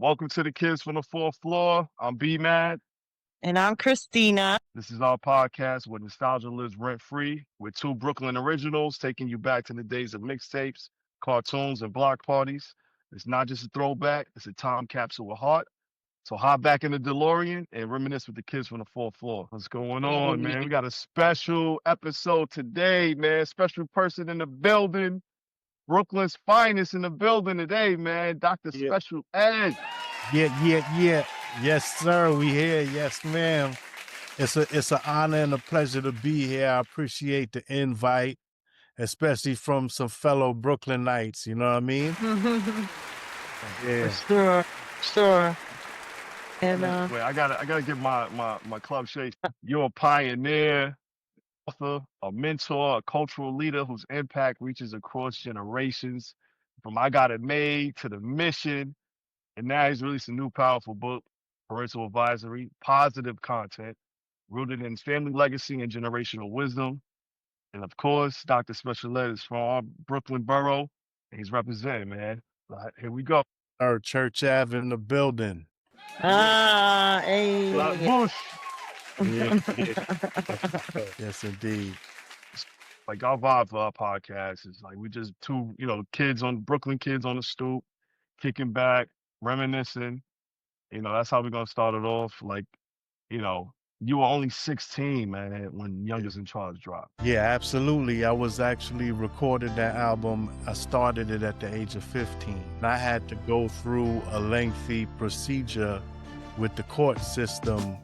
Welcome to the Kids from the Fourth Floor. I'm B-Mad. And I'm Christina. This is our podcast where nostalgia lives rent-free with two Brooklyn originals taking you back to the days of mixtapes, cartoons, and block parties. It's not just a throwback, it's a time capsule with heart. So hop back in the DeLorean and reminisce with the kids from the fourth floor. What's going on, man? We got a special episode today, man. Special person in the building. Brooklyn's finest in the building today, man. Dr. Yeah. Special Ed. Yeah. Yes, sir. We here. Yes, ma'am. It's an honor and a pleasure to be here. I appreciate the invite, especially from some fellow Brooklynites. You know what I mean? Yeah. Sure. And Wait, I gotta get my club shake. You're a pioneer, author, a mentor, a cultural leader whose impact reaches across generations. From I Got It Made to The Mission. And now he's released a new powerful book, Parental Advisory, positive content, rooted in family legacy and generational wisdom. And of course, Dr. Special Ed is from our Brooklyn borough, and he's representing, man. Here we go. Our Church Ave in the building. hey. Bush. Yeah. Yes, indeed. Like our vibe for our podcast is like we just two, Brooklyn kids on the stoop, kicking back, reminiscing. That's how we're gonna start it off. Like, you were only 16, man, when Youngest in Charge dropped. Yeah, absolutely. I was actually recorded that album. I started it at the age of 15. I had to go through a lengthy procedure with the court system.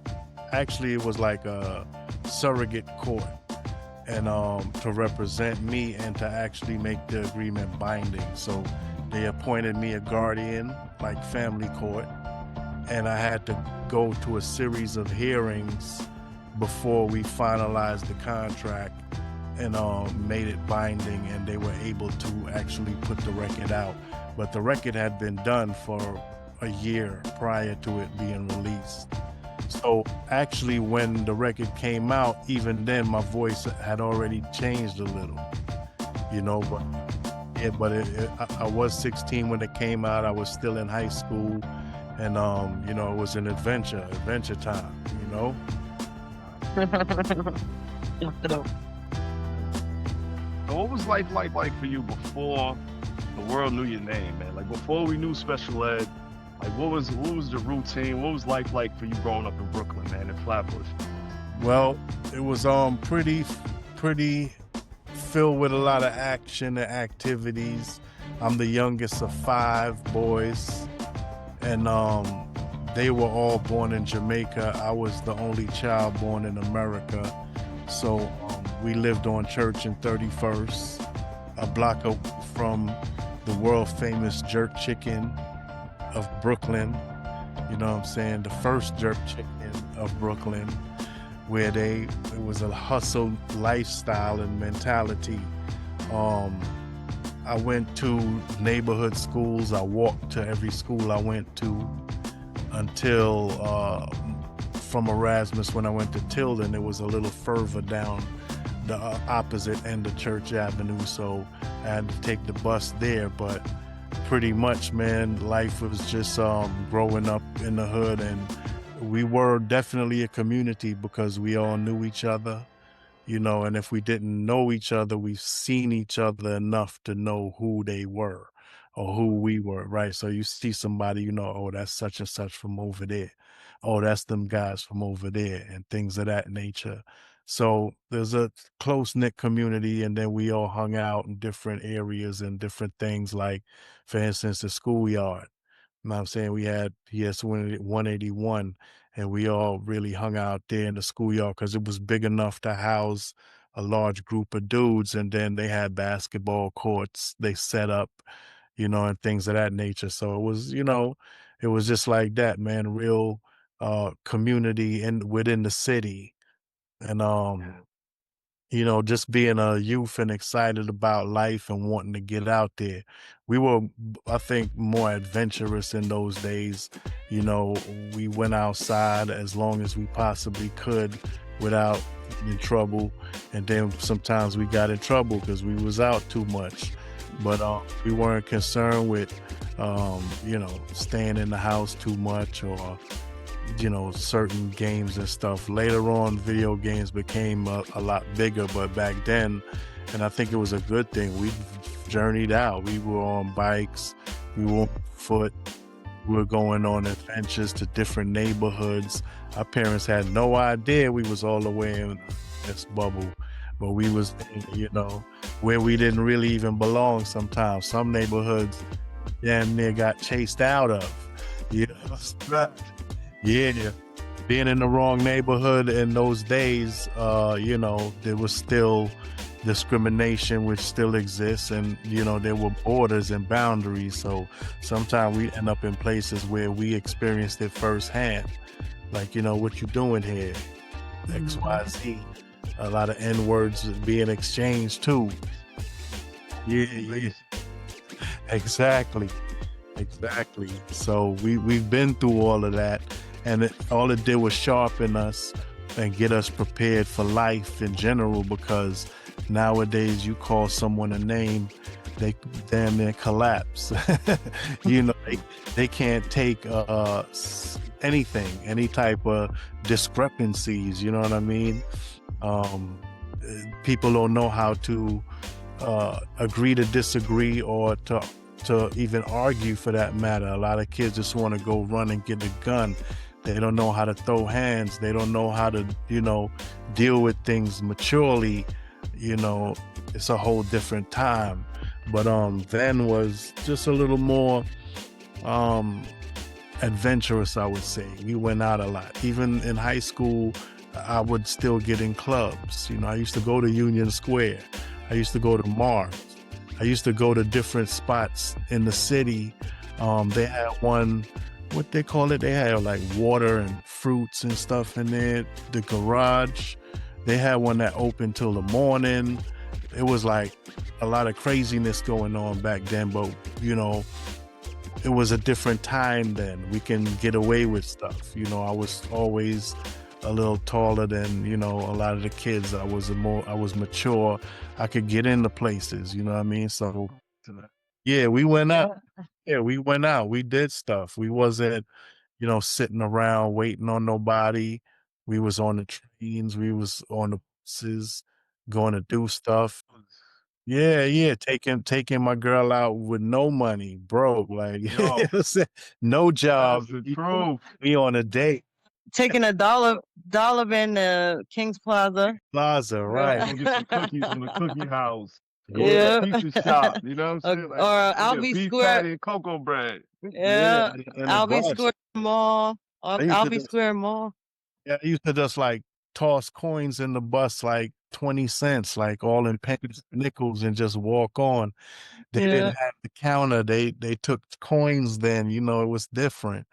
Actually, it was like a surrogate court, and to represent me and to actually make the agreement binding. So they appointed me a guardian, like family court, and I had to go to a series of hearings before we finalized the contract and made it binding, and they were able to actually put the record out. But the record had been done for a year prior to it being released. So actually when the record came out, even then my voice had already changed a little, but I was 16 when it came out. I was still in high school, and it was an adventure time, So what was life like for you before the world knew your name, man? Like before we knew Special Ed, like what was the routine? What was life like for you growing up in Brooklyn, man, in Flatbush? Well, it was pretty filled with a lot of action and activities. I'm the youngest of 5 boys, and they were all born in Jamaica. I was the only child born in America. So we lived on Church and 31st, a block up from the world famous Jerk Chicken of Brooklyn. You know what I'm saying? The first Jerk Chicken of Brooklyn, where it was a hustle lifestyle and mentality. I went to neighborhood schools. I walked to every school I went to until from Erasmus, when I went to Tilden, it was a little further down the opposite end of Church Avenue, so I had to take the bus there. But pretty much, man, life was just growing up in the hood, and we were definitely a community because we all knew each other, and if we didn't know each other, we've seen each other enough to know who they were or who we were, right? So you see somebody, oh, that's such and such from over there. Oh, that's them guys from over there, and things of that nature. So there's a close-knit community, and then we all hung out in different areas and different things, like, for instance, the schoolyard. You know what I'm saying? We had PS 181, and we all really hung out there in the schoolyard because it was big enough to house a large group of dudes, and then they had basketball courts they set up, and things of that nature. So it was just like that, man, real community within the city. And just being a youth and excited about life and wanting to get out there. We were, I think, more adventurous in those days. We went outside as long as we possibly could without getting in trouble. And then sometimes we got in trouble because we was out too much. But we weren't concerned with staying in the house too much, or certain games and stuff. Later on, video games became a lot bigger, but back then, and I think it was a good thing, we journeyed out. We were on bikes, we were on foot, we were going on adventures to different neighborhoods. Our parents had no idea we was all the way in this bubble, but we was, where we didn't really even belong sometimes. Some neighborhoods damn near got chased out of. Yeah, being in the wrong neighborhood in those days, there was still discrimination, which still exists, and there were borders and boundaries. So sometimes we end up in places where we experienced it firsthand, like what you doing here, XYZ. A lot of N words being exchanged too. Yeah. Exactly. So we've been through all of that, and all it did was sharpen us and get us prepared for life in general, because nowadays you call someone a name, they damn near collapse. They can't take anything, any type of discrepancies, you know what I mean? People don't know how to agree to disagree, or to even argue for that matter. A lot of kids just want to go run and get a gun. They don't know how to throw hands. They don't know how to, deal with things maturely. It's a whole different time. But then was just a little more adventurous, I would say. We went out a lot. Even in high school, I would still get in clubs. I used to go to Union Square. I used to go to Mars. I used to go to different spots in the city. They had one, what they call it? They had like water and fruits and stuff in there. The garage, they had one that opened till the morning. It was like a lot of craziness going on back then, but it was a different time then. We can get away with stuff. I was always a little taller than a lot of the kids. I was mature. I could get into places, you know what I mean? So yeah, we went out. Yeah, we went out. We did stuff. We wasn't, sitting around waiting on nobody. We was on the trains. We was on the buses, going to do stuff. Yeah, taking my girl out with no money, broke, like no job. That's the truth. We on a date. Taking a dollar in the King's Plaza. Right. Go get some cookies from the cookie house. Go Yeah. to the pizza shop. You know what I'm saying? Or Albee beef Square. patty and cocoa bread. Yeah. And Albee Square Mall. Albee Square Mall. Yeah, I used to just like toss coins in the bus, like 20 cents, like all in pennies, nickels, and just walk on. They didn't have the counter. They took coins then, it was different.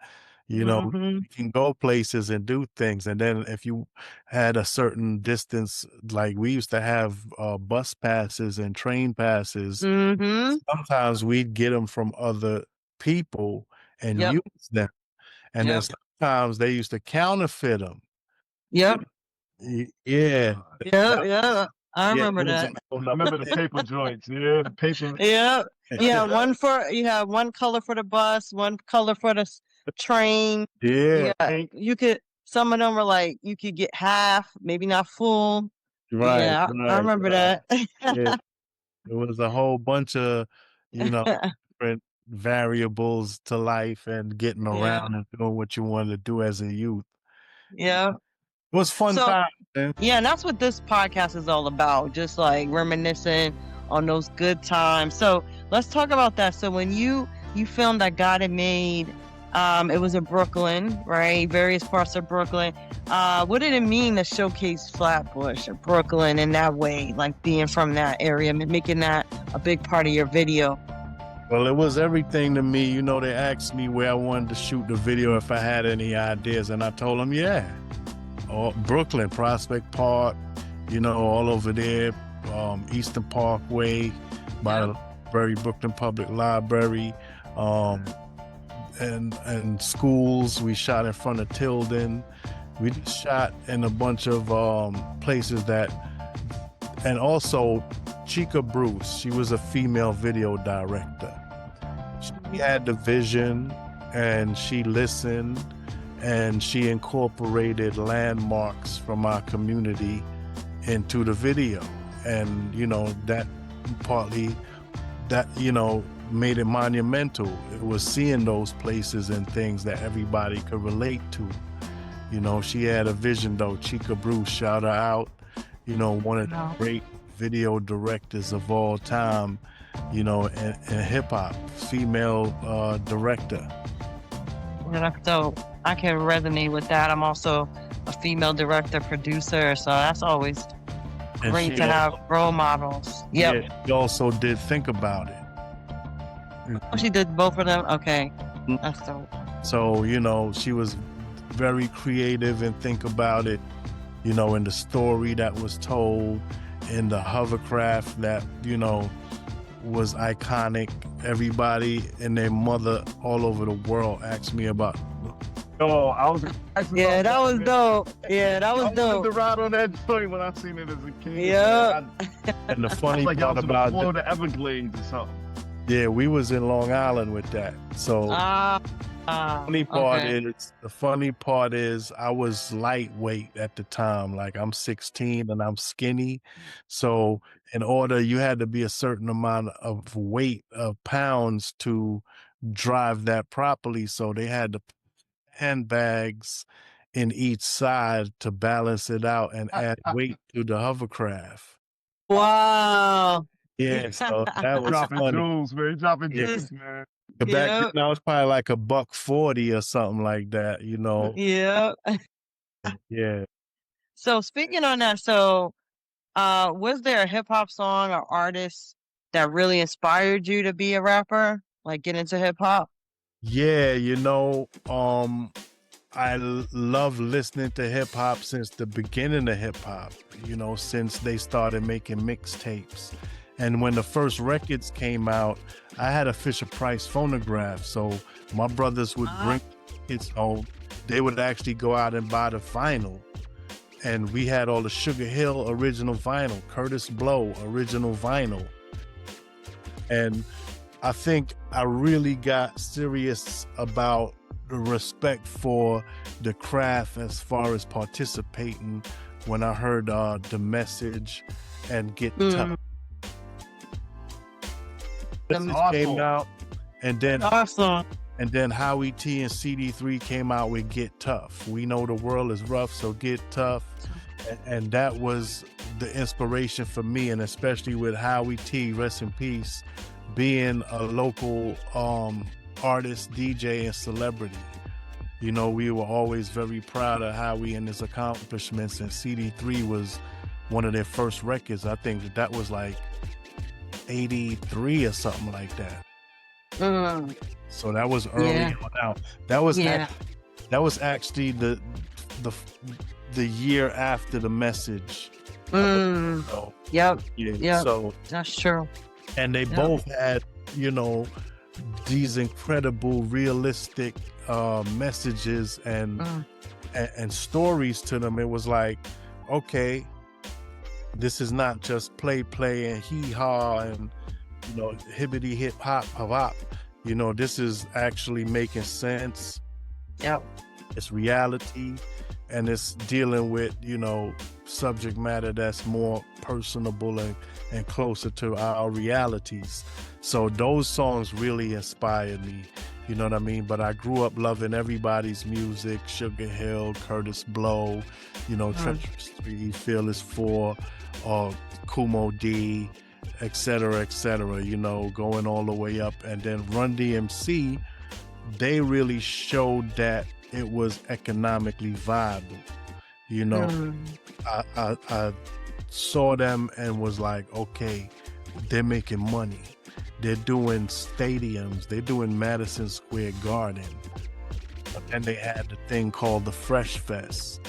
You can go places and do things. And then if you had a certain distance, like we used to have bus passes and train passes, sometimes we'd get them from other people and use them. And then sometimes they used to counterfeit them. Yep. Yeah. I remember that. Remember the paper joints? Yeah, the paper. Yeah. You have one color for the bus, one color for the train. Yeah. You could, some of them were like, you could get half, maybe not full. Right. Yeah, I remember that. Yeah. It was a whole bunch of, different variables to life and getting around and doing what you wanted to do as a youth. Yeah. It was fun time, man. Yeah, and that's what this podcast is all about, just like reminiscing on those good times. So let's talk about that. So when you filmed that God Had Made, it was in Brooklyn, right? Various parts of Brooklyn. What did it mean to showcase Flatbush or Brooklyn in that way, like being from that area and making that a big part of your video? Well, it was everything to me. They asked me where I wanted to shoot the video, if I had any ideas, and I told them, Brooklyn, Prospect Park, all over there, Eastern Parkway, by the Brooklyn Public Library, and schools. We shot in front of Tilden. We just shot in a bunch of places and also Chica Bruce, she was a female video director. she had the vision and she listened and she incorporated landmarks from our community into the video. And, that partly made it monumental. It was seeing those places and things that everybody could relate to. She had a vision though. Chica Bruce, shout her out. One of the great video directors of all time, in hip hop, female director. So I can resonate with that. I'm also a female director, producer, so that's always great to have role models. Yep. Yeah, she also did Think About It. Oh, she did both of them? Okay. That's dope. So, she was very creative and Think About It, in the story that was told, in the hovercraft that, was iconic. Everybody and their mother all over the world asked me about. Oh, I was. Yeah, that was dope. Yeah, that was I dope. wanted to ride on that joint when I seen it as a kid. Yeah. And the funny like part about Florida Everglades or something. Yeah, we was in Long Island with that. So the funny part is I was lightweight at the time. Like I'm 16 and I'm skinny. So in order, you had to be a certain amount of weight of pounds to drive that properly. So they had to put handbags in each side to balance it out and add weight to the hovercraft. Wow. Yeah, so that was dropping funny. jewels, man. Dropping jewels, man. Back then, I was probably like $140 or something like that, Yeah. Yeah. So speaking on that, was there a hip hop song or artist that really inspired you to be a rapper? Like get into hip hop? Yeah, I love listening to hip hop since the beginning of hip hop, since they started making mixtapes. And when the first records came out, I had a Fisher-Price phonograph. So my brothers would bring it home. They would actually go out and buy the vinyl. And we had all the Sugar Hill original vinyl, Curtis Blow original vinyl. And I think I really got serious about the respect for the craft as far as participating when I heard The Message and Get Tough. Came out, and then and then Howie T and CD3 came out with Get Tough. We know the world is rough, so get tough. And that was the inspiration for me, and especially with Howie T, rest in peace, being a local artist, DJ, and celebrity. We were always very proud of Howie and his accomplishments, and CD3 was one of their first records. I think that was like 83 or something like that. So that was early on out. That was actually the year after The Message. Yep. Yeah. So that's true. And they both had, these incredible, realistic messages and stories to them. It was like, okay, this is not just play and hee-haw and, hibbity hip hop. This is actually making sense. Yep. It's reality, and it's dealing with, subject matter that's more personable and closer to our realities. So those songs really inspired me, you know what I mean? But I grew up loving everybody's music, Sugar Hill, Curtis Blow, Treacherous 3, Fearless 4, Kumo D, etc., going all the way up. And then Run DMC, they really showed that it was economically viable. I saw them and was like, okay, they're making money. They're doing stadiums. They're doing Madison Square Garden. But then they had the thing called the Fresh Fest.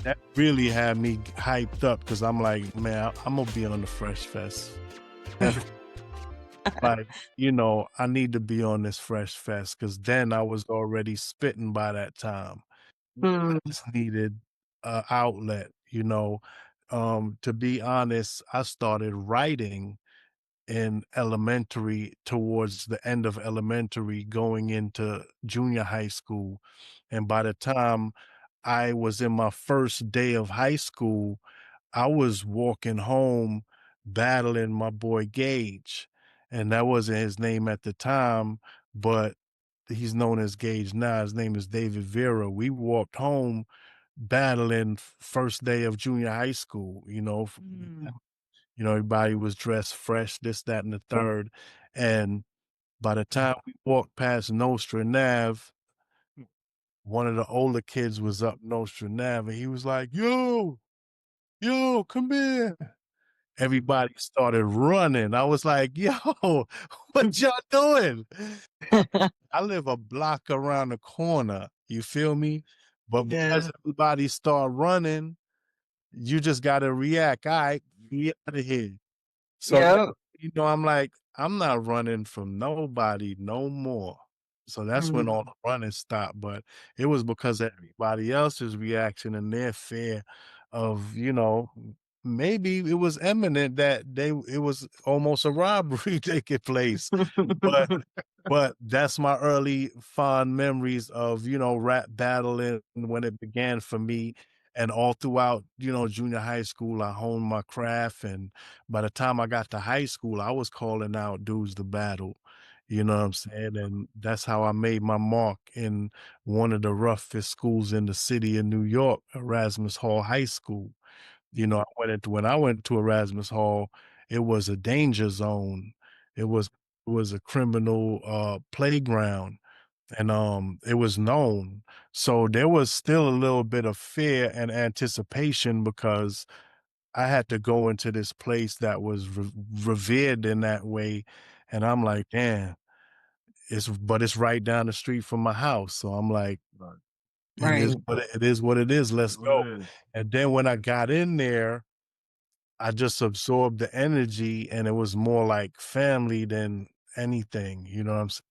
That really had me hyped up because I'm like, man, I'm going to be on the Fresh Fest. Like, I need to be on this Fresh Fest because then I was already spitting by that time. I just needed an outlet, to be honest. I started writing in elementary, towards the end of elementary, going into junior high school. And by the time I was in my first day of high school, I was walking home battling my boy Gage. And that wasn't his name at the time, but he's known as Gage now. His name is David Vera. We walked home battling first day of junior high school, everybody was dressed fresh, this, that, and the third. And by the time we walked past Nostra Nav, one of the older kids was up Nostra Nav, and he was like, yo, come here. Everybody started running. I was like, yo, what y'all doing? I live a block around the corner. You feel me? But as everybody start running, you just got to react. All right, get out of here. So, I'm like, I'm not running from nobody no more. So that's when all the running stopped. But it was because of everybody else's reaction and their fear of, maybe it was imminent that it was almost a robbery taking place. But that's my early fond memories of, rap battling when it began for me. And all throughout, junior high school, I honed my craft. And by the time I got to high school, I was calling out dudes to battle. You know what I'm saying? And that's how I made my mark in one of the roughest schools in the city of New York, Erasmus Hall High School. When I went to Erasmus Hall, it was a danger zone. It was a criminal playground, and it was known. So there was still a little bit of fear and anticipation because I had to go into this place that was revered in that way, and I'm like, damn, it's right down the street from my house. So I'm like, it is what it is. Let's go. And then when I got in there, I just absorbed the energy, and it was more like family than anything. You know what I'm saying?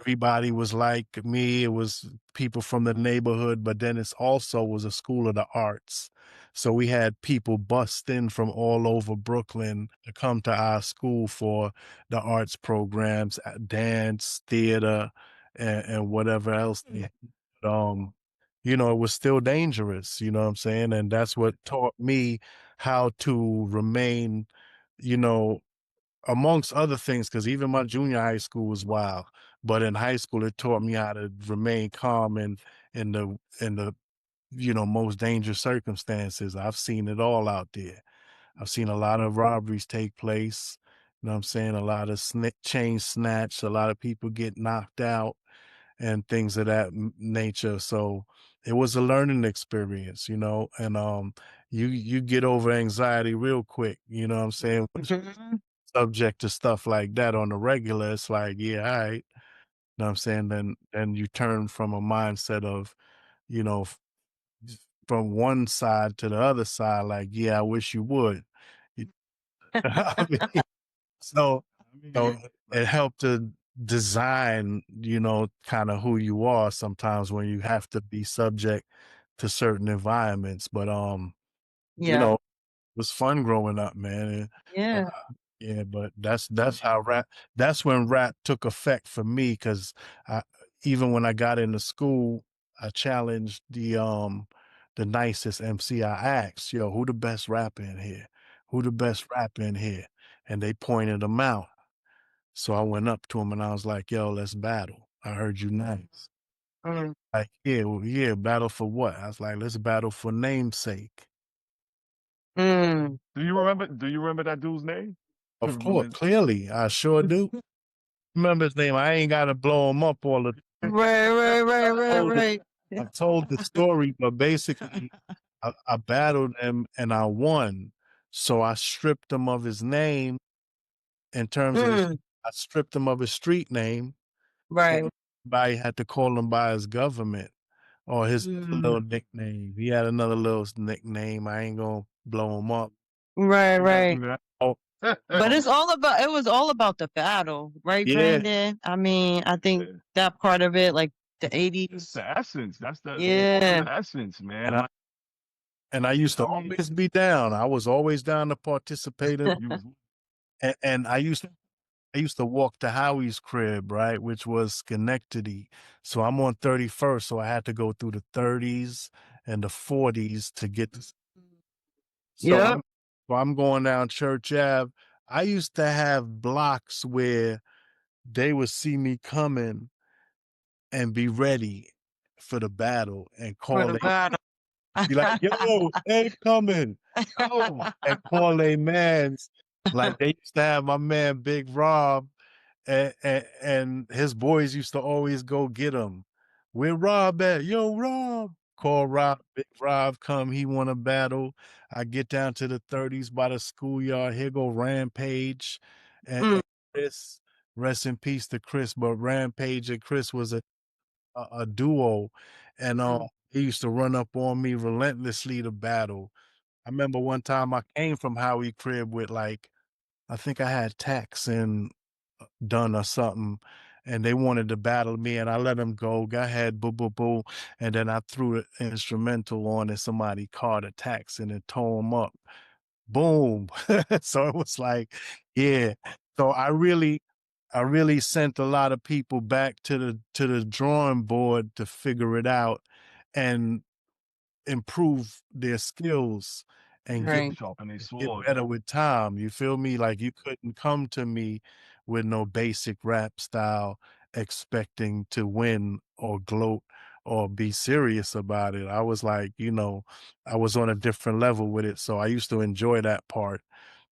Everybody was like me. It was people from the neighborhood, but then it's also was a school of the arts. So we had people bust in from all over Brooklyn to come to our school for the arts programs, dance, theater, and whatever else. Um, it was still dangerous, you know what I'm saying? And that's what taught me how to remain, you know, amongst other things, because even my junior high school was wild. But in high school, it taught me how to remain calm in the most dangerous circumstances. I've seen it all out there. I've seen a lot of robberies take place. You know what I'm saying? A lot of chain snatch, a lot of people get knocked out and things of that nature. So it was a learning experience, and you get over anxiety real quick, you know what I'm saying? Subject to stuff like that on the regular, it's like, yeah, all right. You know what I'm saying? Then you turn from a mindset of, you know, f- from one side to the other side, like, yeah, I wish you would. You- I mean, so, it helped to design, kind of who you are sometimes when you have to be subject to certain environments. But it was fun growing up, man. And, yeah, but that's how that's when rap took effect for me, because I even when I got into school, I challenged the nicest MC. I asked, yo, who the best rapper in here? Who the best rapper in here? And they pointed them out. So I went up to him and I was like, yo, let's battle. I heard you nice. Like, yeah, well, yeah, battle for what? I was like, let's battle for namesake. Mm. Do you remember that dude's name? Of course, clearly, I sure do. Remember his name. I ain't gotta blow him up all the time. Right. I told the story, but basically I battled him and I won. So I stripped him of his name in terms of I stripped him of his street name. Right. Everybody had to call him by his government or his little nickname. He had another little nickname. I ain't gonna blow him up. Right. Oh, But it was all about the battle, right, yeah. Brandon? I mean, I think that part of it, like the It's 80s. the essence. That's the Yeah. essence, man. And I used to always be down. I was always down to participate in. and I used to walk to Howie's crib, right, which was Schenectady. So I'm on 31st, so I had to go through the 30s and the 40s to get to. So Yep. I'm going down Church Ave. I used to have blocks where they would see me coming and be ready for the battle and For call the it, battle. be like, yo, they coming. Oh, and call they mans. Like they used to have my man Big Rob and his boys used to always go get him. Where Rob at? Yo, Rob. Call Rob. Big Rob come. He want a battle. I get down to the 30s by the schoolyard. Here go Rampage and Chris. Rest in peace to Chris. But Rampage and Chris was a duo, and he used to run up on me relentlessly to battle. I remember one time I came from Howie crib with like I think I had tax and done or something, and they wanted to battle me, and I let them go. Go ahead, boo boo boo, and then I threw the instrumental on, and somebody caught a tax and it tore them up. Boom. So it was like, yeah. So I really sent a lot of people back to the drawing board to figure it out and improve their skills and Right. Sharpen their get sword. better with time. You feel me? Like you couldn't come to me with no basic rap style expecting to win or gloat or be serious about it. I was like, you know, I was on a different level with it. So I used to enjoy that part,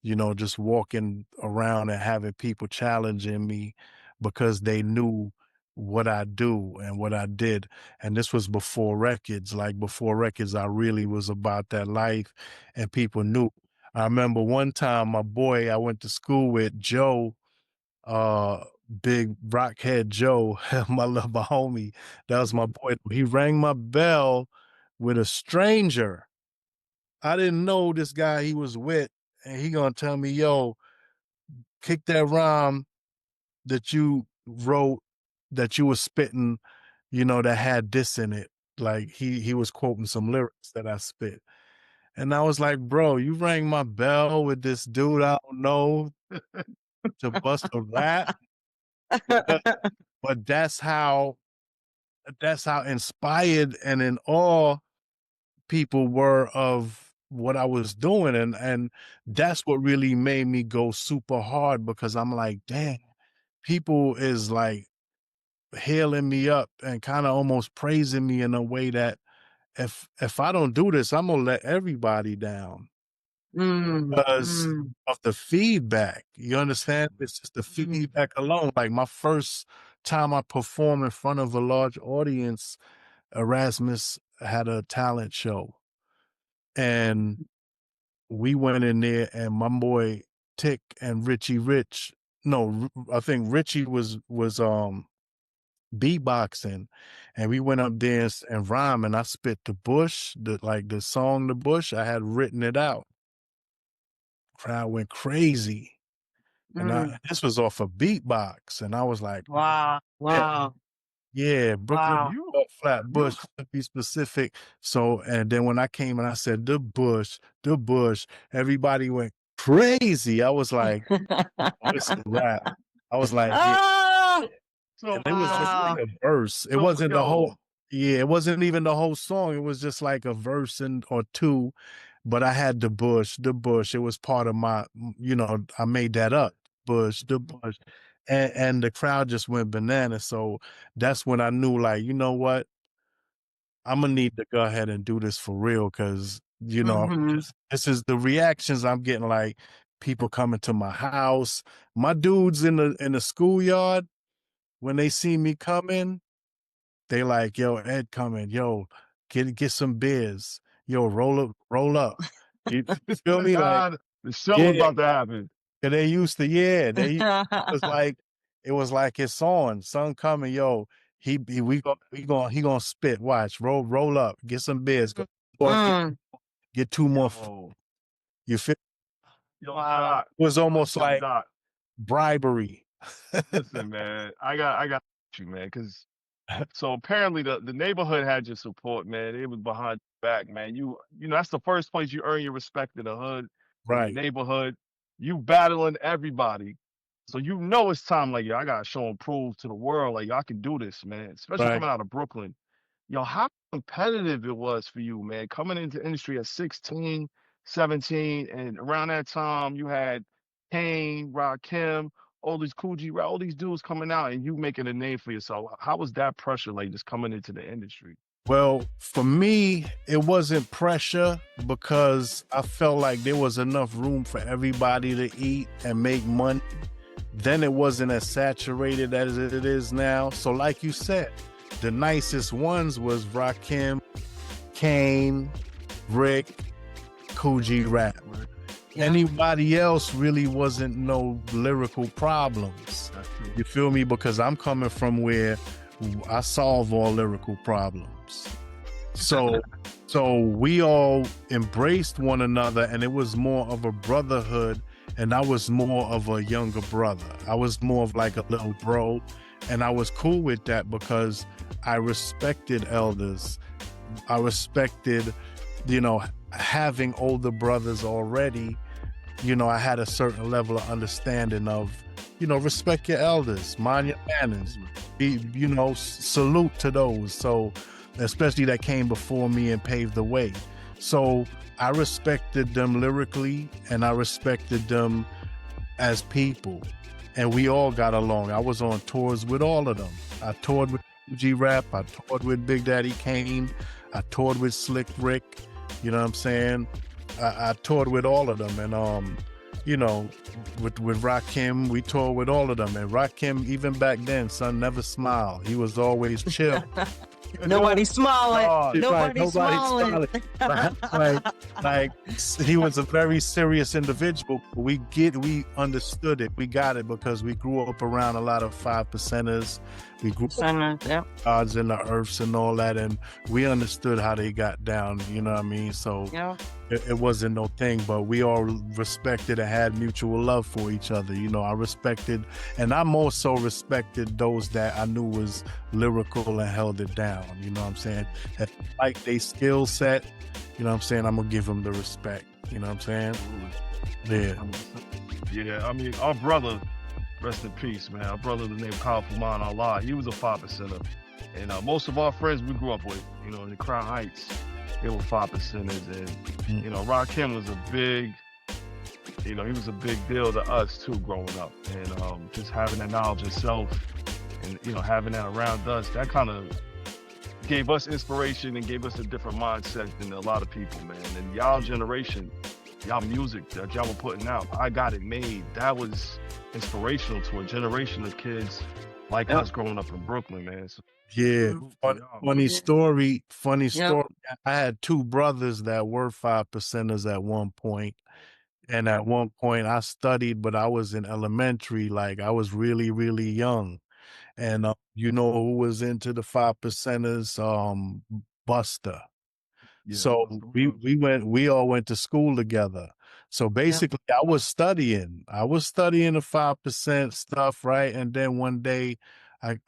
you know, just walking around and having people challenging me because they knew what I do and what I did. And this was before records. Like before records, I really was about that life and people knew. I remember one time my boy I went to school with, Joe, uh, big rockhead Joe, my homie. That was my boy. He rang my bell with a stranger. I didn't know this guy he was with, and he gonna tell me, yo, kick that rhyme that you wrote that you was spitting, you know, that had this in it. Like he was quoting some lyrics that I spit. And I was like, bro, you rang my bell with this dude I don't know to bust a rap. But, but that's how inspired and in awe people were of what I was doing. And that's what really made me go super hard because I'm like, damn, people is like hailing me up and kind of almost praising me in a way that if I don't do this, I'm gonna let everybody down because of the feedback. You understand? It's just the feedback alone. Like my first time I performed in front of a large audience, Erasmus had a talent show, and we went in there, and my boy Tick and Richie Rich. No, I think Richie was beatboxing, and we went up there and rhyme, and I spit the bush, the song the bush. I had written it out. Crowd went crazy. And this was off a beatbox, and I was like, Wow. yeah, Wow. yeah, Brooklyn, Wow. You, Flatbush, to be specific. So, and then when I came and I said the bush, everybody went crazy. I was like, oh, it's a rap. I was like, yeah. Ah! And so it was just like Wow. a verse. It so wasn't the whole, yo, yeah, it wasn't even the whole song. It was just like a verse and or two. But I had the bush. It was part of my, you know, I made that up. Bush, the bush. And the crowd just went bananas. So that's when I knew, like, you know what? I'm gonna need to go ahead and do this for real because you know this is the reactions I'm getting. Like people coming to my house, my dudes in the schoolyard when they see me coming, they like, yo, Ed coming, yo, get some beers, yo, roll up. You feel me? Like, God, the show is yeah, about to happen. and they used to, yeah, was like, it was like it's on, son coming, yo. He gonna spit. Watch, roll up, get some beers, go get two more. Yo, You feel? yo, Wow. Doc, It was almost yo, like Doc. bribery. Listen, man, I got you, man, because so apparently the neighborhood had your support, man. It was behind your back, man. You know that's the first place you earn your respect in the hood, in the Right. neighborhood. You battling everybody. So you know it's time, like, yo, I gotta show and prove to the world, like, yo, I can do this, man. Especially Right. coming out of Brooklyn. Yo, how competitive it was for you, man, coming into the industry at 16, 17, and around that time you had Kane, Rakim, all these Coogee, all these dudes coming out and you making a name for yourself. How was that pressure like just coming into the industry? Well, for me, it wasn't pressure because I felt like there was enough room for everybody to eat and make money. Then it wasn't as saturated as it is now. So like you said, the nicest ones was Rakim, Kane, Rick, Coogee Rap. Yeah. Anybody else really wasn't no lyrical problems. That's true. You feel me? Because I'm coming from where I solve all lyrical problems. So we all embraced one another, and it was more of a brotherhood, and I was more of a younger brother. I was more of like a little bro, and I was cool with that because I respected elders. I respected, having older brothers already. I had a certain level of understanding of, respect your elders, mind your manners, salute to those. So especially that came before me and paved the way. So I respected them lyrically and I respected them as people, and we all got along. I was on tours with all of them. I toured with G Rap, I toured with Big Daddy Kane, I toured with Slick Rick, you know what I'm saying? I toured with all of them, and with Rakim, we toured with all of them. And Rakim, even back then, son, never smiled. He was always chill. Nobody's smiling. Oh, Nobody's smiling. like he was a very serious individual. We understood it. We got it because we grew up around a lot of 5%ers. We grew up gods and the earths and all that, and we understood how they got down. You know what I mean? So Yeah. it wasn't no thing, but we all respected and had mutual love for each other. I respected, and I more so respected those that I knew was lyrical and held it down. You know what I'm saying? If I like they skill set, you know what I'm saying, I'm gonna give them the respect. You know what I'm saying? Yeah. Yeah, I mean, our brother, rest in peace, man. Our brother was named Powerful Man Allah. He was a 5%er. And most of our friends we grew up with, in the Crown Heights, they were 5%ers. And, Rakim was a big, he was a big deal to us too growing up. And just having that knowledge itself and, having that around us, that kind of gave us inspiration and gave us a different mindset than a lot of people, man. And y'all generation, y'all music that y'all were putting out, I Got It Made, that was inspirational to a generation of kids like us growing up in Brooklyn, man. So, Yeah, funny story. Yeah. I had two brothers that were 5%ers at one point. And at one point I studied, but I was in elementary, like I was really, really young. And who was into the 5%ers? Buster. yeah, So we all went to school together. So basically I was studying the 5% stuff, right? And then one day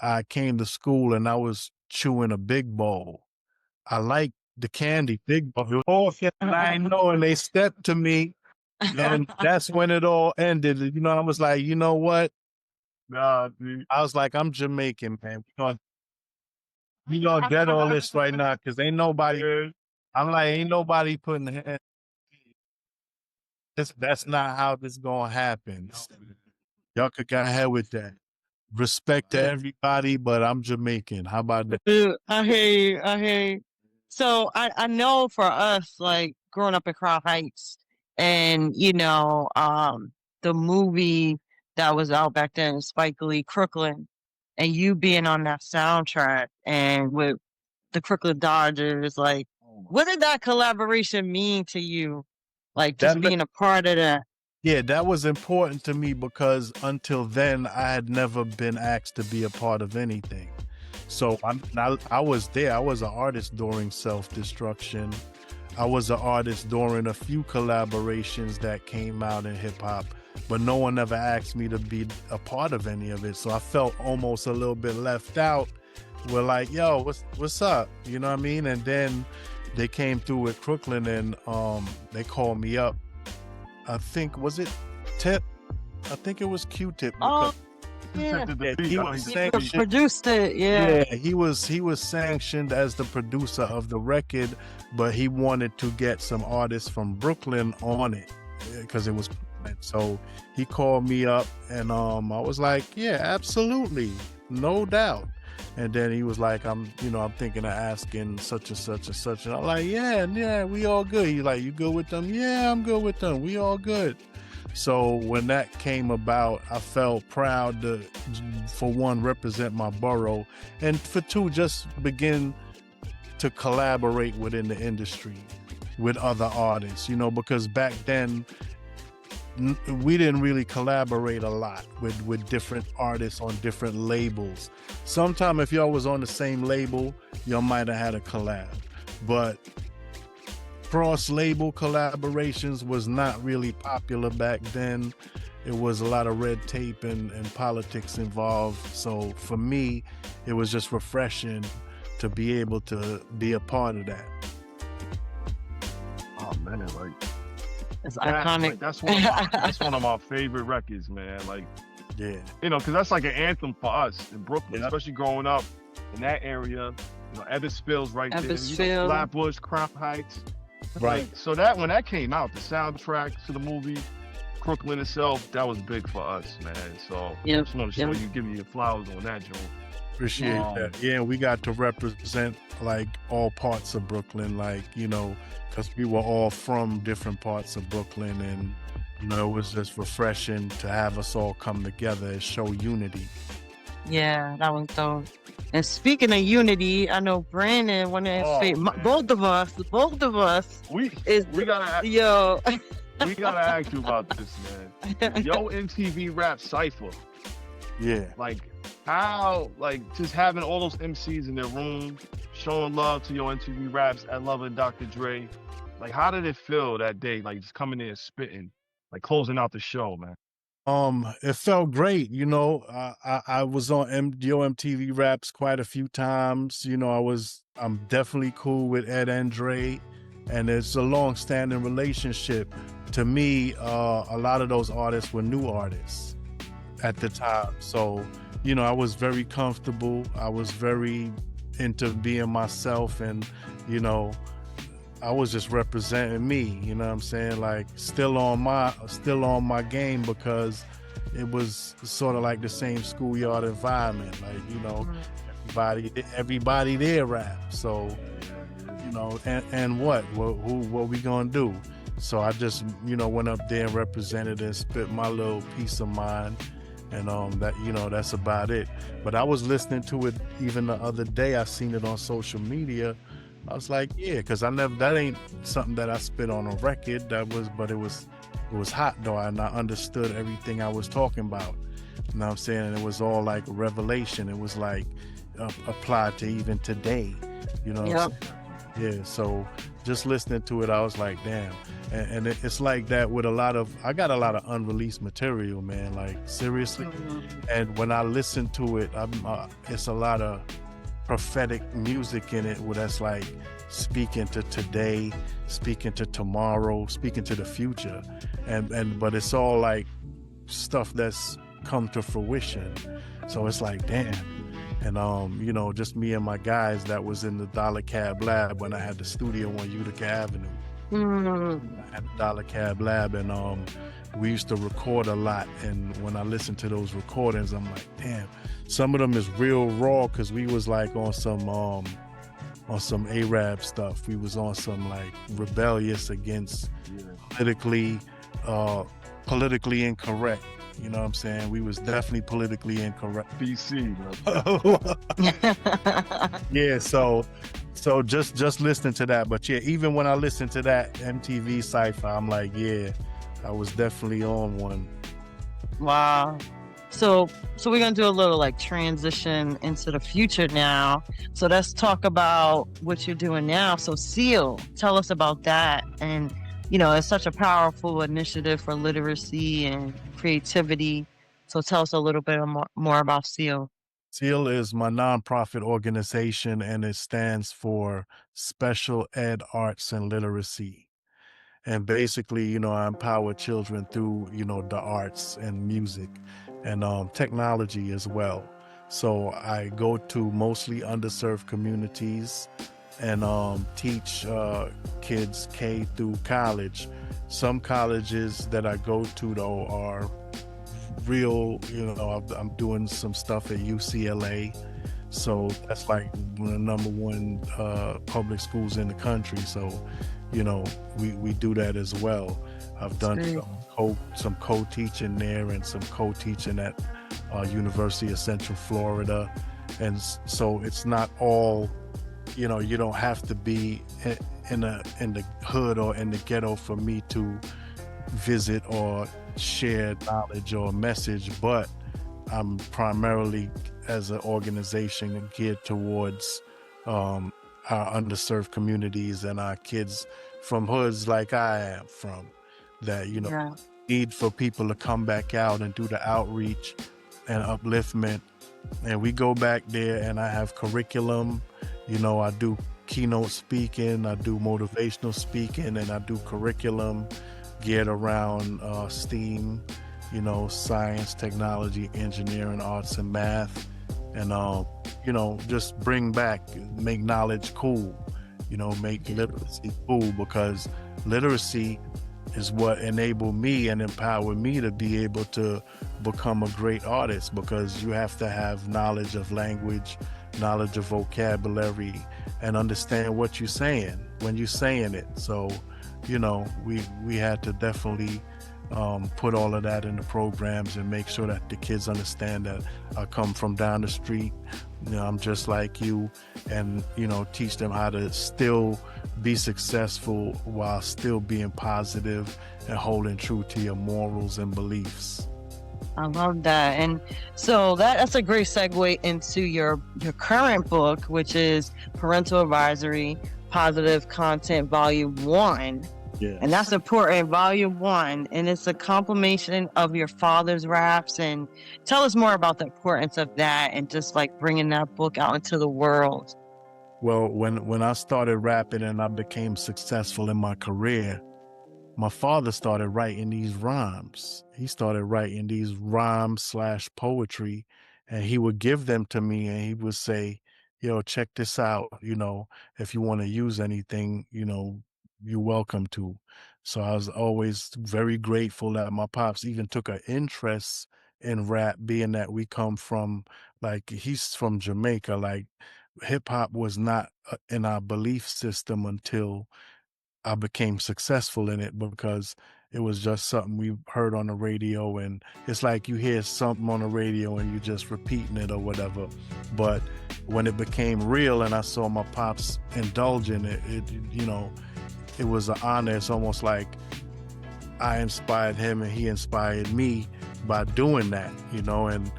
I came to school and I was chewing a Big Bowl. I like the candy Big Bowl. It was off, and I didn't know, and they stepped to me, and that's when it all ended. I was like, you know what? nah, dude. I was like, I'm Jamaican, man. We gonna get all this right now, because ain't nobody. I'm like, ain't nobody putting hand. That's not how this gonna happen. Y'all could go ahead with that. Respect to everybody, but I'm Jamaican. How about that? Dude, I hear you. I hear you. So I know for us, like growing up in Crown Heights, and the movie that was out back then, Spike Lee, Crooklyn, and you being on that soundtrack and with the Crooklyn Dodgers, like, what did that collaboration mean to you? Like just That- being a part of that. Yeah, that was important to me because until then, I had never been asked to be a part of anything. So I was there. I was an artist during Self-Destruction. I was an artist during a few collaborations that came out in hip hop, but no one ever asked me to be a part of any of it. So I felt almost a little bit left out. We're like, yo, what's up? You know what I mean? And then they came through with Crooklyn and they called me up. I think, was it Tip, I think it was Q-Tip Oh, Who yeah. said that the yeah, beat? he I was think He the beat. sanctioned. produced it. Yeah. Yeah, he was sanctioned as the producer of the record, but he wanted to get some artists from Brooklyn on it because it was Brooklyn. So he called me up, and I was like, yeah, absolutely, no doubt. And then he was like, I'm thinking of asking such and such and such, and I'm like, yeah, we all good. He's like, you good with them? Yeah, I'm good with them. We all good. So when that came about, I felt proud to, for one, represent my borough, and for two, just begin to collaborate within the industry with other artists, because back then we didn't really collaborate a lot with different artists on different labels. Sometime if y'all was on the same label, y'all might have had a collab, but cross-label collaborations was not really popular back then. It was a lot of red tape and politics involved. So for me, it was just refreshing to be able to be a part of that. Oh man, like It's that, iconic. like, that's one of my favorite records, man. Like, Yeah. because that's like an anthem for us in Brooklyn, Yeah. especially growing up in that area. Ebbsfield's right there. Ebbsfield. Flatbush, Crown Heights. Right. Like, so that when that came out, the soundtrack to the movie, Crooklyn itself, that was big for us, man. So Yep, I just want to show yep. you, give me your flowers on that, Joe. Appreciate that. Yeah, we got to represent like all parts of Brooklyn, like, because we were all from different parts of Brooklyn, and it was just refreshing to have us all come together and show unity. Yeah, that was dope. And speaking of unity, I know Brandon, one of his Oh, favorite, man. both of us We is gotta yo. we gotta ask you about this, man. Yo MTV Rap Cypher. Yeah. Like how, like, just having all those MCs in their room, showing love to your MTV Raps at loving Dr. Dre. Like, how did it feel that day? Like, just coming in and spitting, like closing out the show, man. It felt great. I was on Yo MTV Raps quite a few times. I'm definitely cool with Ed and Dre, and it's a long-standing relationship. To me, a lot of those artists were new artists at the time. So, I was very comfortable. I was very into being myself, and, I was just representing me, you know what I'm saying? Like still on my game, because it was sort of like the same schoolyard environment. Like, everybody there rap. So, and what we gonna do? So I just, went up there and represented and spit my little piece of mind. And that's about it. But I was listening to it even the other day. I seen it on social media. I was like, yeah, because that ain't something that I spit on a record. But it was hot though, and I understood everything I was talking about. You know what I'm saying? And it was all like a revelation. It was like applied to even today. You know what I'm saying? Yeah, so just listening to it, I was like, damn. And it's like that with I got a lot of unreleased material, man, like seriously. And when I listen to it, it's a lot of prophetic music in it, where that's like speaking to today, speaking to tomorrow, speaking to the future. But it's all like stuff that's come to fruition. So it's like, damn. And just me and my guys that was in the Dollar Cab Lab when I had the studio on Utica Avenue. I had the Dollar Cab Lab, and we used to record a lot. And when I listen to those recordings, I'm like, damn, some of them is real raw, because we was like on some Arab stuff. We was on some like rebellious against politically incorrect. You know what I'm saying? We was definitely politically incorrect. BC, Yeah, so just listening to that. But yeah, even when I listen to that MTV Cypher, I'm like, yeah, I was definitely on one. Wow. So we're gonna do a little like transition into the future now. So let's talk about what you're doing now. So Seal, tell us about that. And it's such a powerful initiative for literacy and creativity. So tell us a little bit more about Seal. SEAL is my nonprofit organization, and it stands for Special Ed Arts and Literacy. And basically, I empower children through, the arts and music and technology as well. So I go to mostly underserved communities and teach kids K through college. Some colleges that I go to though are real, I'm doing some stuff at UCLA. So that's like one of the number one public schools in the country. So, we do that as well. I've done some co-teaching there and some co-teaching at University of Central Florida. And so it's not all, you don't have to be in the hood or in the ghetto for me to visit or share knowledge or message, but I'm primarily, as an organization, geared towards our underserved communities and our kids from hoods like I am from, that need for people to come back out and do the outreach and upliftment. And we go back there and I have curriculum, I do keynote speaking, I do motivational speaking, and I do curriculum geared around STEAM, science, technology, engineering, arts, and math. And, just bring back, make knowledge cool, make literacy cool, because literacy is what enabled me and empowered me to be able to become a great artist, because you have to have knowledge of language, knowledge of vocabulary, and understand what you're saying when you're saying it. So, we had to definitely put all of that in the programs and make sure that the kids understand that I come from down the street, I'm just like you, and teach them how to still be successful while still being positive and holding true to your morals and beliefs. I love that. And so that's a great segue into your current book, which is Parental Advisory, Positive Content Volume 1. Yes. And that's important, Volume 1. And it's a compilation of your father's raps. And tell us more about the importance of that and just like bringing that book out into the world. Well, when I started rapping and I became successful in my career, my father started writing these rhymes. He started writing these rhymes / poetry, and he would give them to me and he would say, yo, check this out. If you want to use anything, you're welcome to. So I was always very grateful that my pops even took an interest in rap, being that we come from, like, he's from Jamaica. Like, hip hop was not in our belief system until I became successful in it, because it was just something we heard on the radio, and it's like you hear something on the radio and you just repeating it or whatever. But when it became real and I saw my pops indulge in it, it was an honor. It's almost like I inspired him and he inspired me by doing that, and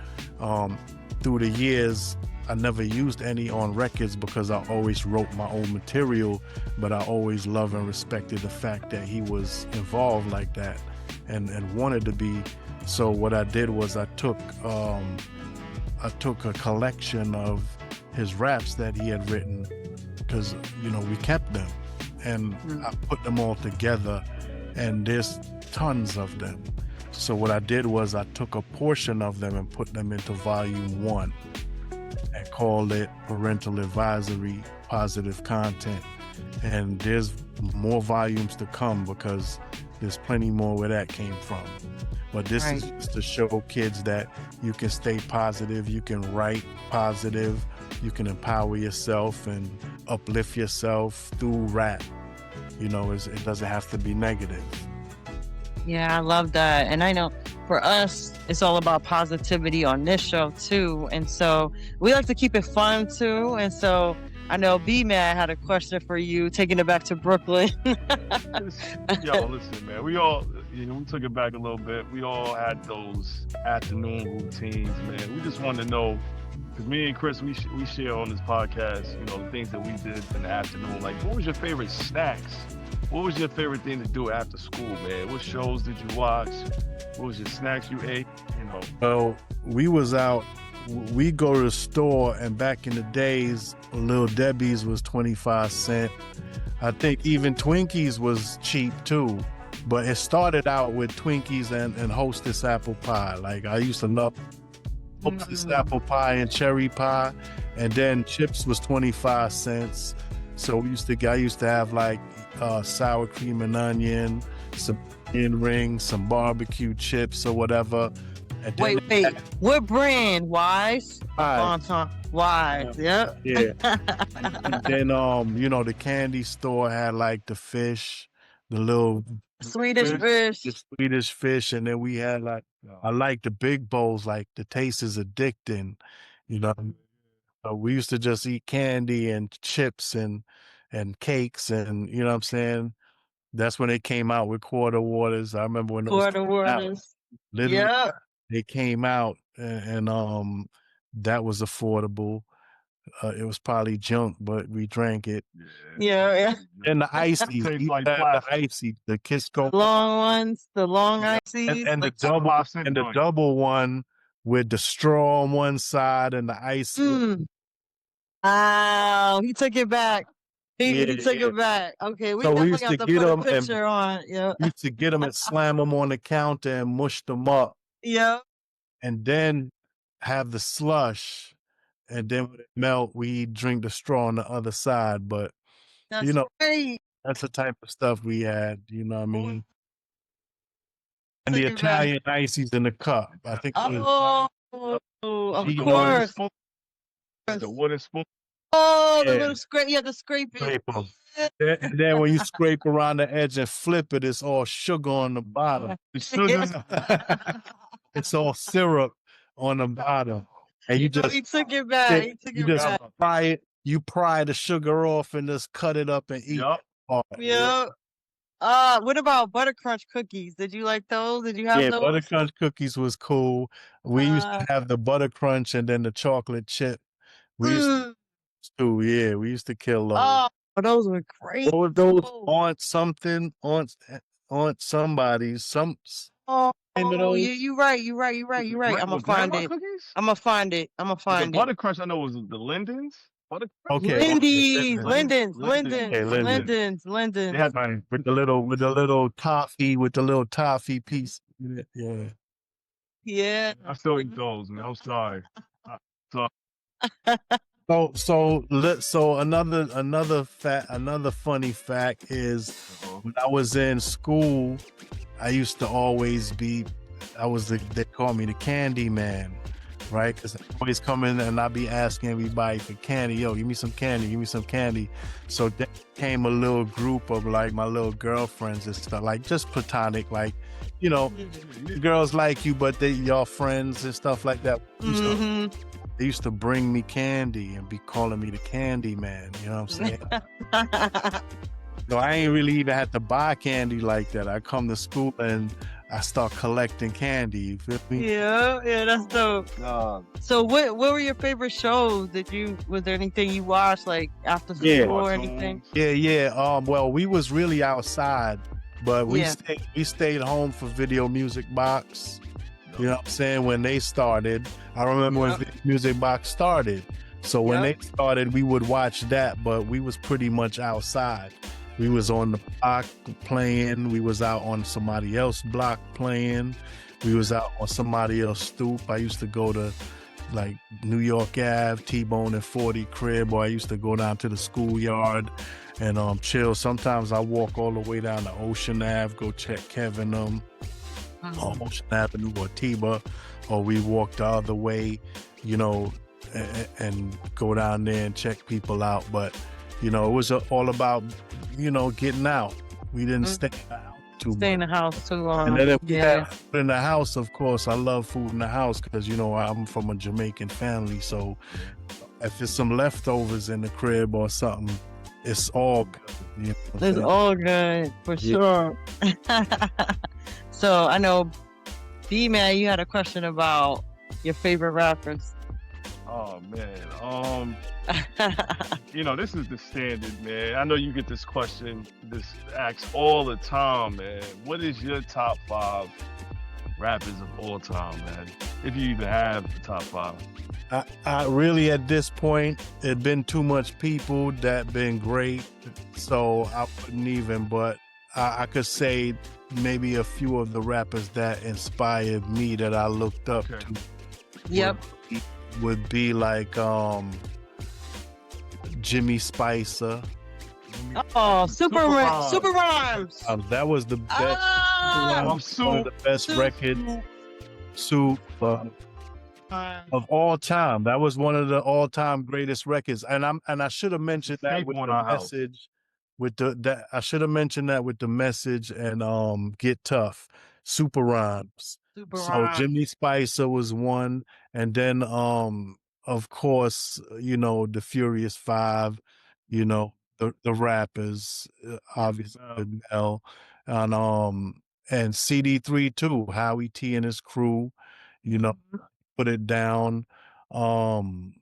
through the years, I never used any on records because I always wrote my own material, but I always loved and respected the fact that he was involved like that and wanted to be. So what I did was I took a collection of his raps that he had written, because, we kept them, and I put them all together, and there's tons of them. So what I did was I took a portion of them and put them into Volume 1. And called it Parental Advisory, Positive Content. And there's more volumes to come, because there's plenty more where that came from. But this is just to show kids that you can stay positive, you can write positive, you can empower yourself and uplift yourself through rap. It doesn't have to be negative. Yeah, I love that. And I know for us, it's all about positivity on this show too. And so we like to keep it fun too. And so I know B-Mad had a question for you, taking it back to Brooklyn. Yo, listen, man. We all, we took it back a little bit. We all had those afternoon routines, man. We just wanted to know, because me and Chris, we share on this podcast, the things that we did in the afternoon. Like, what was your favorite snacks? What was your favorite thing to do after school, man? What shows did you watch? What was your snacks you ate? Well, we was out we go to the store, and back in the days, Little Debbie's was 25 cents. I think even Twinkies was cheap too, but it started out with Twinkies and Hostess apple pie. Like I used to love Hostess apple pie and cherry pie, and then chips was 25 cents. So I used to have like sour cream and onion, some onion rings, some barbecue chips or whatever. And then Wait. What brand? Wise? Wise. Yep. Yeah. And then the candy store had like the fish, the little Swedish fish. the Swedish fish, and then we had like I like the big bowls, like the taste is addicting, you know. We used to just eat candy and chips and cakes, and you know what I'm saying. That's when they came out with quarter waters. I remember when those Quarter came out. waters. Literally, Yeah. they came out, and that was affordable. It was probably junk, but we drank it. Yeah. And the icy, Tastes you like had the plastic. icy, the Kisco, Long ones, the long ices. and the like, double, 5 cent and the joint. double one with the straw on one side and the icy. Wow, he took it back. He took Yeah. it back. Okay, we So we definitely used have to to get put a 'em and- picture on. Yeah. We used to get them and slam them on the counter and mush them up, Yeah. and then have the slush, and then when it melt, we drink the straw on the other side. But That's you know, right. that's the type of stuff we had. You know what I mean? And the Took it back. Italian ices in the cup. I think. It was, Of You know, course. The wooden spoon. Oh, the Yeah. little scrape. You have to scrape it. scrape 'em. And then when you scrape around the edge and flip it, it's all sugar on the bottom. The sugar. It's all syrup on the bottom, and you He just took it back. He took you it just back. pry it. You pry the sugar off and just cut it up and eat. Yup. it. Yeah. What about butter crunch cookies? Did you like those? Did you have Yeah, those? butter crunch cookies was cool. We used to have the butter crunch and then the chocolate chip. We used to, we used to kill those. Oh, those were great. Those Aunt something, Aunt somebody's, some. Oh, name of those? you right. I'm gonna find it. Cookies? I'm gonna find it. The butter crunch I know was the Lindens. Butter crunch. Okay. Lindens. They had my with the little toffee piece. Yeah. Yeah. I still eat those, man. I'm sorry. So another funny fact is when I was in school, I used to always be, they call me the candy man, right? Because I always come in and I'd be asking everybody for candy. Yo, give me some candy. So there came a little group of like my little girlfriends and stuff, like just platonic, like, you know, girls like you, but they y'all friends and stuff like that. They used to bring me candy and be calling me the candy man. You know what I'm saying? So I ain't really even had to buy candy like that. I come to school and I start collecting candy. You feel me? Yeah, that's dope. So what were your favorite shows? Was there anything you watched like after school or anything? Yeah. Well, we was really outside, but we Yeah. stayed home for Video Music Box. You know what I'm saying? When they started, I remember when Video Music Box started. So when they started, we would watch that, but we was pretty much outside. We was on the block playing. We was out on somebody else's block playing. We was out on somebody else's stoop. I used to go to like New York Ave, T-Bone and 40 crib, or I used to go down to the schoolyard and chill. Sometimes I walk all the way down to Ocean Ave, go check Kevin on Ocean Avenue or Tiba, or we walk the other way, you know, and go down there and check people out. But you know, it was all about, you know, getting out. We didn't stay out too Stay in much. the house too long. And then if we had food in the house, of course, I love food in the house because, you know, I'm from a Jamaican family. So if there's some leftovers in the crib or something, it's all good. You know what I'm It's saying? all good for sure. So I know, B-Man, you had a question about your favorite rappers. Oh man. You know, this is the standard, man. I know you get this question, this asked all the time, man. What is your top 5 rappers of all time, man? If you even have the top five. I really at this point, it been too much people that been great, so I wouldn't even. But I could say maybe a few of the rappers that inspired me that I looked up Okay. to Yep. would be like Jimmy Spicer. Oh, super Rhymes. super rhymes. That was the best. Ah, Love one of Soup. the best Soup. record soup of all time. That was one of the all-time greatest records. And I should have mentioned that with Staple in the our house. message I should have mentioned that with the message and Get Tough, Super Rhymes. Super So rhymes. Jimmy Spicer was one, and then of course, the Furious Five, the rappers, obviously Mel, and CD3 too, Howie T and his crew, put it down. Um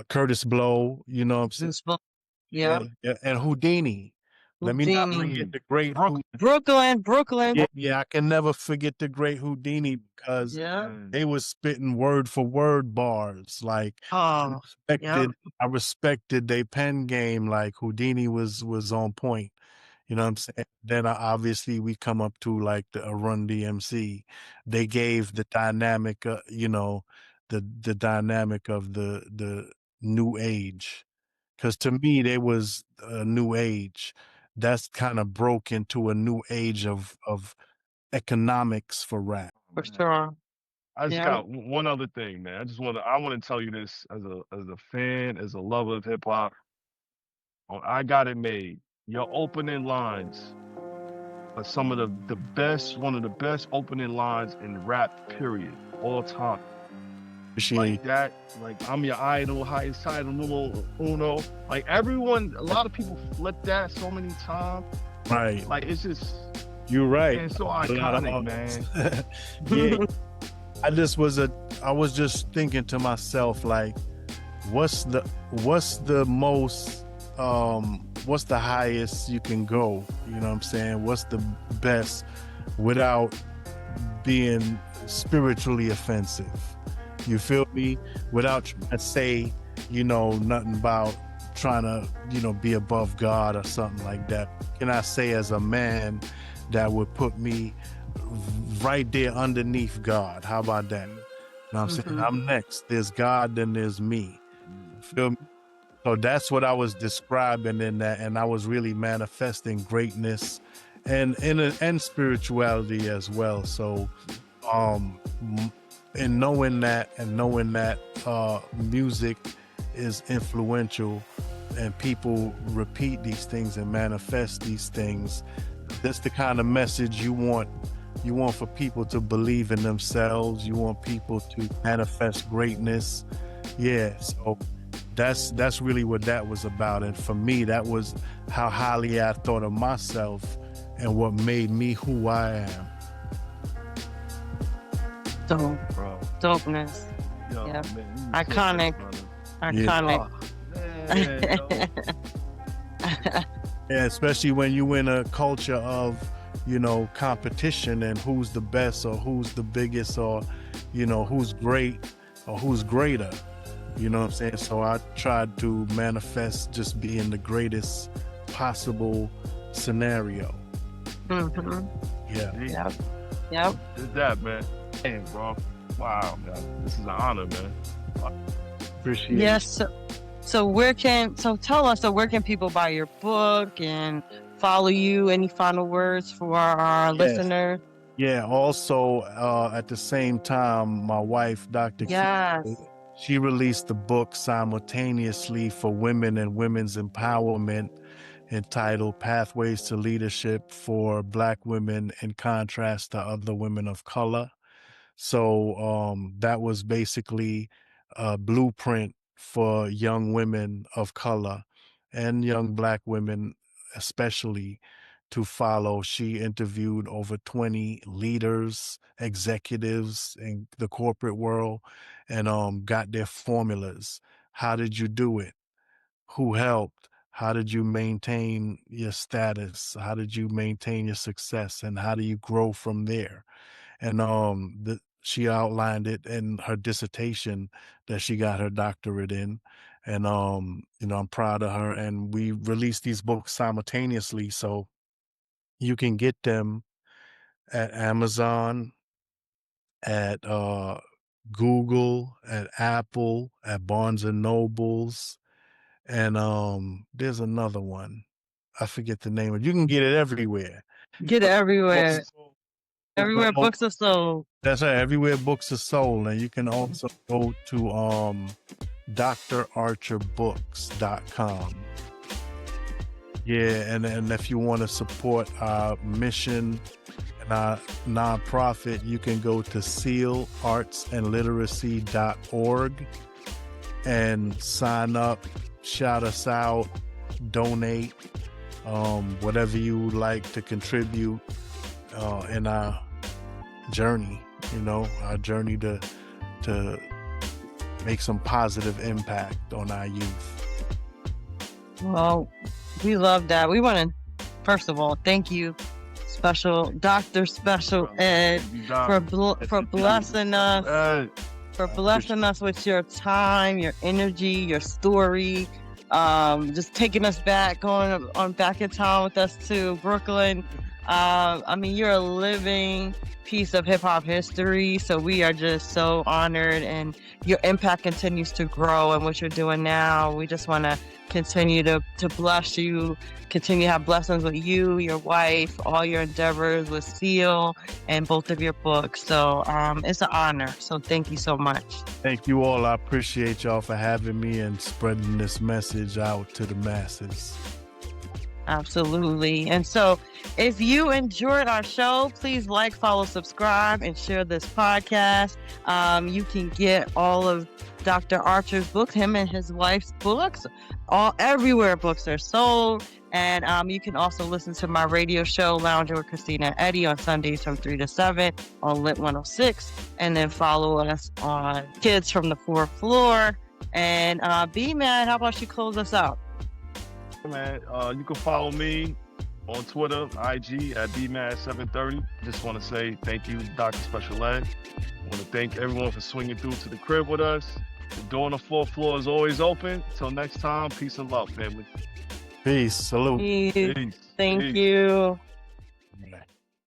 Curtis Blow, you know what I'm saying? Yeah. And Houdini. Let me not Houdini. forget the great Brooklyn. Brooklyn. Yeah, I can never forget the great Houdini because Yeah. they was spitting word for word bars. Like Oh, yeah. I respected their pen game. Like Houdini was on point. You know what I'm saying? Then obviously we come up to like the Run DMC. They gave the dynamic, the dynamic of the new age. Because to me, they was a new age. That's kind of broke into a new age of economics for rap. For sure. I just Yeah. got one other thing, man. I want to tell you this as a fan, as a lover of hip hop. On I Got It Made, your opening lines are some of the best, one of the best opening lines in rap, period, all time. Like that, like I'm your idol, highest title, numero uno. Like everyone, a lot of people flip that so many times. Right. Like it's just, You're right. man, so A lot of iconic, man. yeah. I was just thinking to myself, like, what's the most what's the highest you can go? You know what I'm saying? What's the best without being spiritually offensive? You feel me? Without trying to say, nothing about trying to, be above God or something like that. Can I say as a man that would put me right there underneath God? How about that? You know what I'm saying? I'm next. There's God, then there's me. Feel me? So that's what I was describing in that, and I was really manifesting greatness and spirituality as well. So and knowing that music is influential and people repeat these things and manifest these things, that's the kind of message you want for people to believe in themselves. You want people to manifest greatness. Yeah, so that's really what that was about. And for me, that was how highly I thought of myself and what made me who I am. Dope. Bro. Dopeness. Yo, Yeah. man, you Iconic. so sick, Iconic. brother. Man, yo. Yeah, especially when you in a culture of, competition and who's the best or who's the biggest or, who's great or who's greater. You know what I'm saying? So I tried to manifest just being the greatest possible scenario. Yeah. Yep. Yep. Did that, man. Damn, bro. Wow, man. This is an honor, man. Appreciate it. Yes. So tell us, where can people buy your book and follow you? Any final words for our listeners? Yeah. Also, at the same time, my wife, Dr. Yes. she released a book simultaneously for women and women's empowerment entitled Pathways to Leadership for Black Women in Contrast to Other Women of Color. So that was basically a blueprint for young women of color and young Black women especially to follow. She interviewed over 20 leaders, executives in the corporate world, and got their formulas. How did you do it? Who helped? How did you maintain your status? How did you maintain your success? And how do you grow from there? And she outlined it in her dissertation that she got her doctorate in. And I'm proud of her. And we released these books simultaneously, so you can get them at Amazon, at Google, at Apple, at Barnes and Nobles, and there's another one. I forget the name of it. You can get it everywhere. Get it everywhere. Books- Everywhere books are sold. That's right, everywhere books are sold. And you can also go to drarcherbooks.com. Yeah, and if you want to support our mission and our nonprofit, you can go to sealartsandliteracy.org and sign up, shout us out, donate, whatever you would like to contribute in our journey, our journey to make some positive impact on our youth. Well, we love that. We want to, first of all, thank you, Dr. Special Ed, for blessing us, with your time, your energy, your story, just taking us back, going on back in time with us to Brooklyn. I mean, you're a living piece of hip hop history, so we are just so honored, and your impact continues to grow. And what you're doing now, we just want to continue to bless you, continue to have blessings with you, your wife, all your endeavors with Seal and both of your books. So it's an honor. So thank you so much. Thank you all. I appreciate y'all for having me and spreading this message out to the masses. Absolutely. And so if you enjoyed our show, please like, follow, subscribe, and share this podcast. You can get all of Dr. Archer's books, him and his wife's books, everywhere books are sold. And you can also listen to my radio show, Lounging with Christina and Eddie, on Sundays from 3 to 7 on Lit 106. And then follow us on Kids from the Fourth Floor. And B-Mad, how about you close us out? Man, you can follow me on Twitter, IG at B-Mad730. Just want to say thank you, Dr. Special Ed. I want to thank everyone for swinging through to the crib with us. The door on the fourth floor is always open. Till next time, peace and love, family. Peace. Salute. Peace. Thank you. Right.